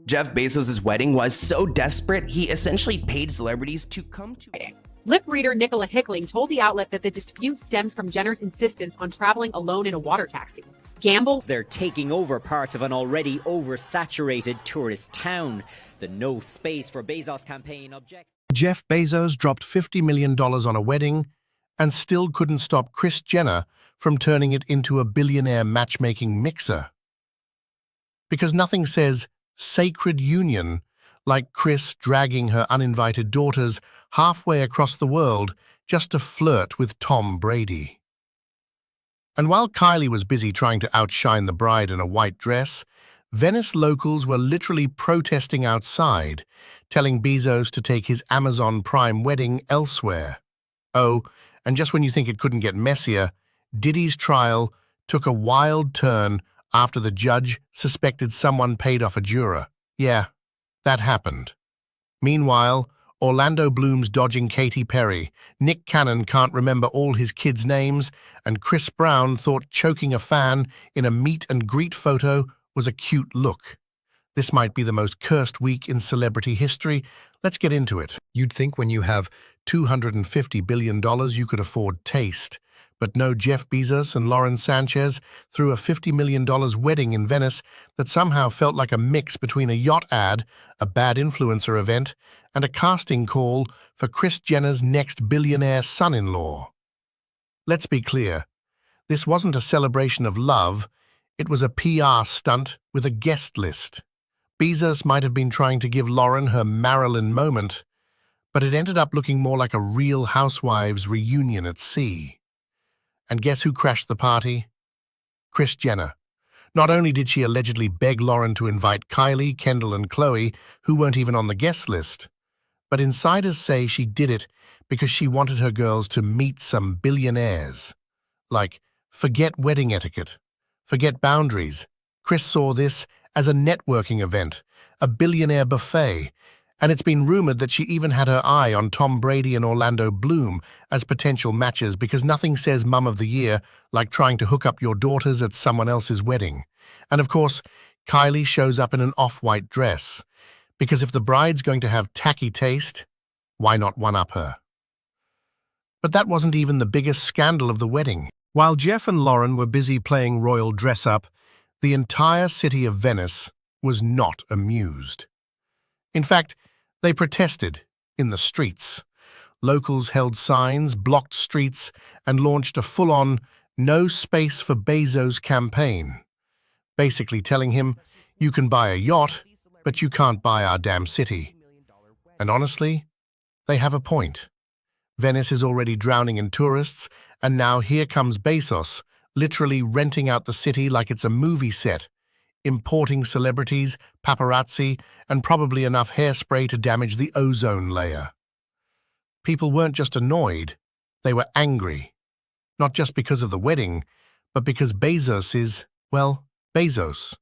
Jeff Bezos' wedding was so desperate, he essentially paid celebrities to come to it. Lip reader Nicola Hickling told the outlet that the dispute stemmed from Jenner's insistence on traveling alone in a water taxi. Gamble. They're taking over parts of an already oversaturated tourist town. The No Space for Bezos campaign objects. Jeff Bezos dropped $50 million on a wedding and still couldn't stop Kris Jenner from turning it into a billionaire matchmaking mixer. Because nothing says sacred union like Kris dragging her uninvited daughters halfway across the world just to flirt with Tom Brady. And while Kylie was busy trying to outshine the bride in a white dress, Venice locals were literally protesting outside, telling Bezos to take his Amazon Prime wedding elsewhere. Oh, and just when you think it couldn't get messier, Diddy's trial took a wild turn after the judge suspected someone paid off a juror. Yeah, that happened. Meanwhile, Orlando Bloom's dodging Katy Perry, Nick Cannon can't remember all his kids' names, and Chris Brown thought choking a fan in a meet and greet photo was a cute look. This might be the most cursed week in celebrity history. Let's get into it. You'd think when you have $250 billion you could afford taste. But no, Jeff Bezos and Lauren Sánchez threw a $50 million wedding in Venice that somehow felt like a mix between a yacht ad, a bad influencer event, and a casting call for Kris Jenner's next billionaire son-in-law. Let's be clear, this wasn't a celebration of love, it was a PR stunt with a guest list. Bezos might have been trying to give Lauren her Marilyn moment, but it ended up looking more like a Real Housewives reunion at sea. And guess who crashed the party? Kris Jenner. Not only did she allegedly beg Lauren to invite Kylie, Kendall, and Khloe, who weren't even on the guest list, but insiders say she did it because she wanted her girls to meet some billionaires. Like, forget wedding etiquette, forget boundaries. Kris saw this as a networking event, a billionaire buffet, and it's been rumored that she even had her eye on Tom Brady and Orlando Bloom as potential matches because nothing says Mum of the Year like trying to hook up your daughters at someone else's wedding. And of course, Kylie shows up in an off-white dress, because if the bride's going to have tacky taste, why not one-up her? But that wasn't even the biggest scandal of the wedding. While Jeff and Lauren were busy playing royal dress-up, the entire city of Venice was not amused. In fact, they protested in the streets. Locals held signs, blocked streets, and launched a full-on No Space for Bezos campaign, basically telling him, you can buy a yacht, but you can't buy our damn city. And honestly, they have a point. Venice is already drowning in tourists, and now here comes Bezos, literally renting out the city like it's a movie set, importing celebrities, paparazzi, and probably enough hairspray to damage the ozone layer. People weren't just annoyed, they were angry. Not just because of the wedding, but because Bezos is, well, Bezos.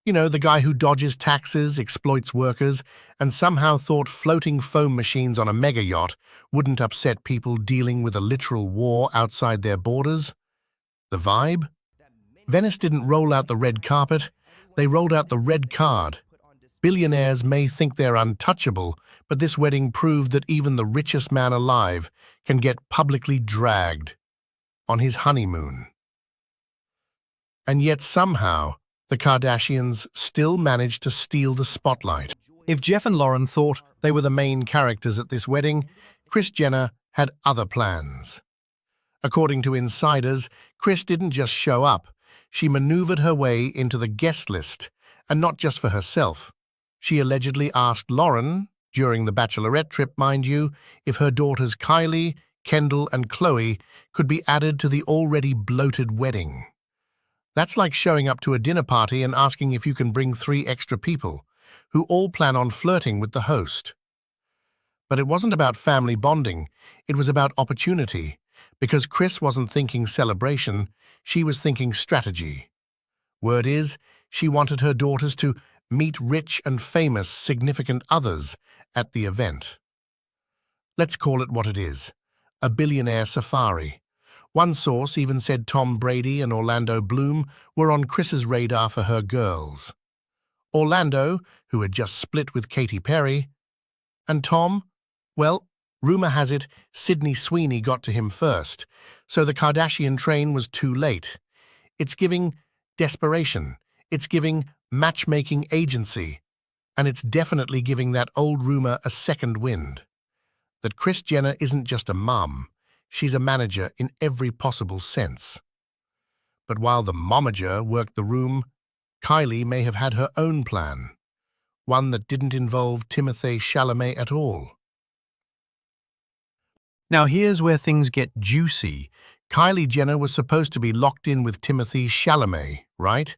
You know, the guy who dodges taxes, exploits workers, and somehow thought floating foam machines on a mega yacht wouldn't upset people dealing with a literal war outside their borders. The vibe? Venice didn't roll out the red carpet, they rolled out the red card. Billionaires may think they're untouchable, but this wedding proved that even the richest man alive can get publicly dragged on his honeymoon. And yet somehow, the Kardashians still managed to steal the spotlight. If Jeff and Lauren thought they were the main characters at this wedding, Kris Jenner had other plans. According to insiders, Kris didn't just show up. She maneuvered her way into the guest list, and not just for herself. She allegedly asked Lauren, during the bachelorette trip, mind you, if her daughters Kylie, Kendall, and Khloe could be added to the already bloated wedding. That's like showing up to a dinner party and asking if you can bring 3 extra people, who all plan on flirting with the host. But it wasn't about family bonding, it was about opportunity, because Kris wasn't thinking celebration, she was thinking strategy. Word is, she wanted her daughters to meet rich and famous significant others at the event. Let's call it what it is, a billionaire safari. One source even said Tom Brady and Orlando Bloom were on Kris's radar for her girls. Orlando, who had just split with Katy Perry. And Tom? Well, rumor has it Sydney Sweeney got to him first, so the Kardashian train was too late. It's giving desperation. It's giving matchmaking agency. And it's definitely giving that old rumor a second wind. That Kris Jenner isn't just a mum, she's a manager in every possible sense. But while the momager worked the room, Kylie may have had her own plan, one that didn't involve Timothée Chalamet at all. Now here's where things get juicy. Kylie Jenner was supposed to be locked in with Timothée Chalamet, right?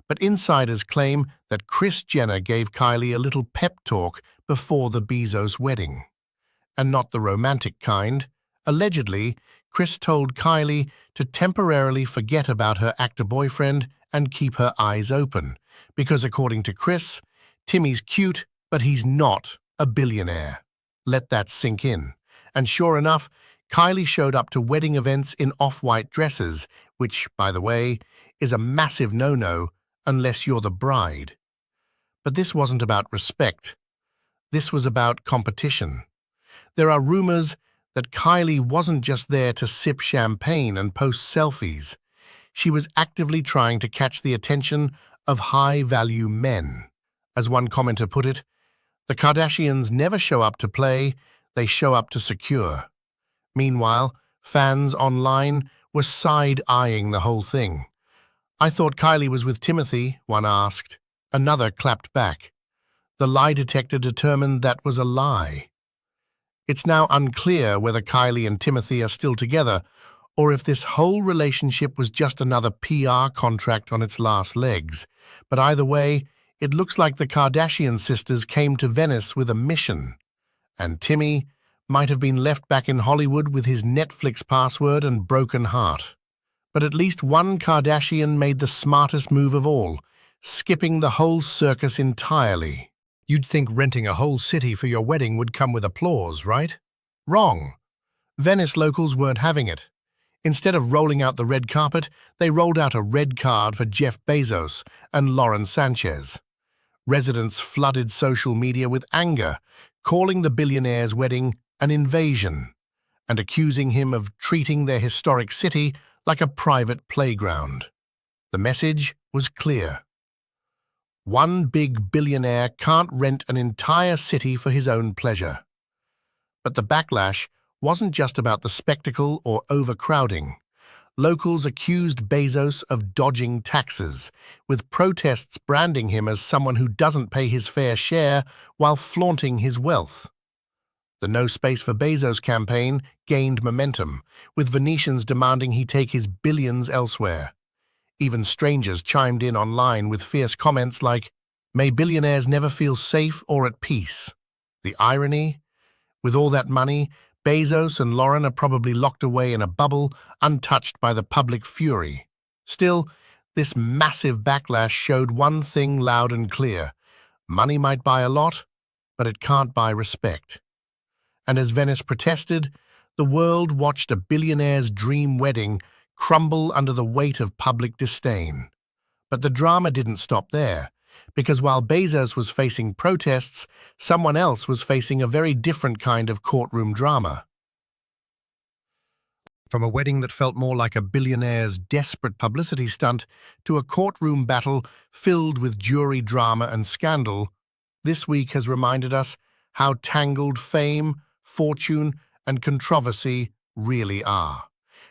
But insiders claim that Kris Jenner gave Kylie a little pep talk before the Bezos wedding. And not the romantic kind. Allegedly, Kris told Kylie to temporarily forget about her actor boyfriend and keep her eyes open, because according to Kris, Timmy's cute, but he's not a billionaire. Let that sink in. And sure enough, Kylie showed up to wedding events in off-white dresses, which, by the way, is a massive no-no unless you're the bride. But this wasn't about respect. This was about competition. There are rumors that Kylie wasn't just there to sip champagne and post selfies. She was actively trying to catch the attention of high-value men. As one commenter put it, the Kardashians never show up to play, they show up to secure. Meanwhile, fans online were side-eyeing the whole thing. I thought Kylie was with Timothée, one asked. Another clapped back. The lie detector determined that was a lie. It's now unclear whether Kylie and Timothée are still together, or if this whole relationship was just another PR contract on its last legs. But either way, it looks like the Kardashian sisters came to Venice with a mission. And Timmy might have been left back in Hollywood with his Netflix password and broken heart. But at least one Kardashian made the smartest move of all, skipping the whole circus entirely. You'd think renting a whole city for your wedding would come with applause, right? Wrong. Venice locals weren't having it. Instead of rolling out the red carpet, they rolled out a red card for Jeff Bezos and Lauren Sánchez. Residents flooded social media with anger, calling the billionaire's wedding an invasion, and accusing him of treating their historic city like a private playground. The message was clear. One big billionaire can't rent an entire city for his own pleasure. But the backlash wasn't just about the spectacle or overcrowding. Locals accused Bezos of dodging taxes, with protests branding him as someone who doesn't pay his fair share while flaunting his wealth. The No Space for Bezos campaign gained momentum, with Venetians demanding he take his billions elsewhere. Even strangers chimed in online with fierce comments like, "May billionaires never feel safe or at peace." The irony? With all that money, Bezos and Lauren are probably locked away in a bubble, untouched by the public fury. Still, this massive backlash showed one thing loud and clear. Money might buy a lot, but it can't buy respect. And as Venice protested, the world watched a billionaire's dream wedding crumble under the weight of public disdain. But the drama didn't stop there, because while Bezos was facing protests, someone else was facing a very different kind of courtroom drama. From a wedding that felt more like a billionaire's desperate publicity stunt to a courtroom battle filled with jury drama and scandal, this week has reminded us how tangled fame, fortune, and controversy really are.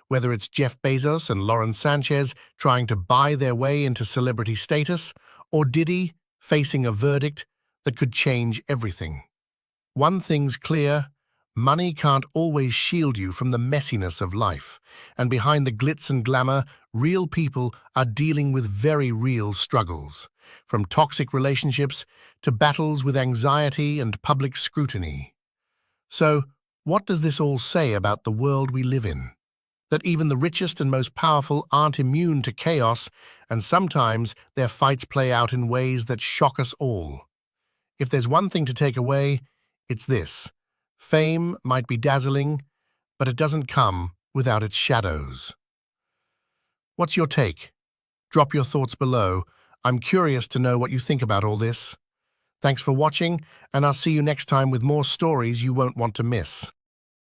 Whether it's Jeff Bezos and Lauren Sánchez trying to buy their way into celebrity status, or Diddy facing a verdict that could change everything. One thing's clear, money can't always shield you from the messiness of life, and behind the glitz and glamour, real people are dealing with very real struggles, from toxic relationships to battles with anxiety and public scrutiny. So, what does this all say about the world we live in? That even the richest and most powerful aren't immune to chaos, and sometimes their fights play out in ways that shock us all. If there's one thing to take away, it's this. Fame might be dazzling, but it doesn't come without its shadows. What's your take? Drop your thoughts below. I'm curious to know what you think about all this. Thanks for watching, and I'll see you next time with more stories you won't want to miss.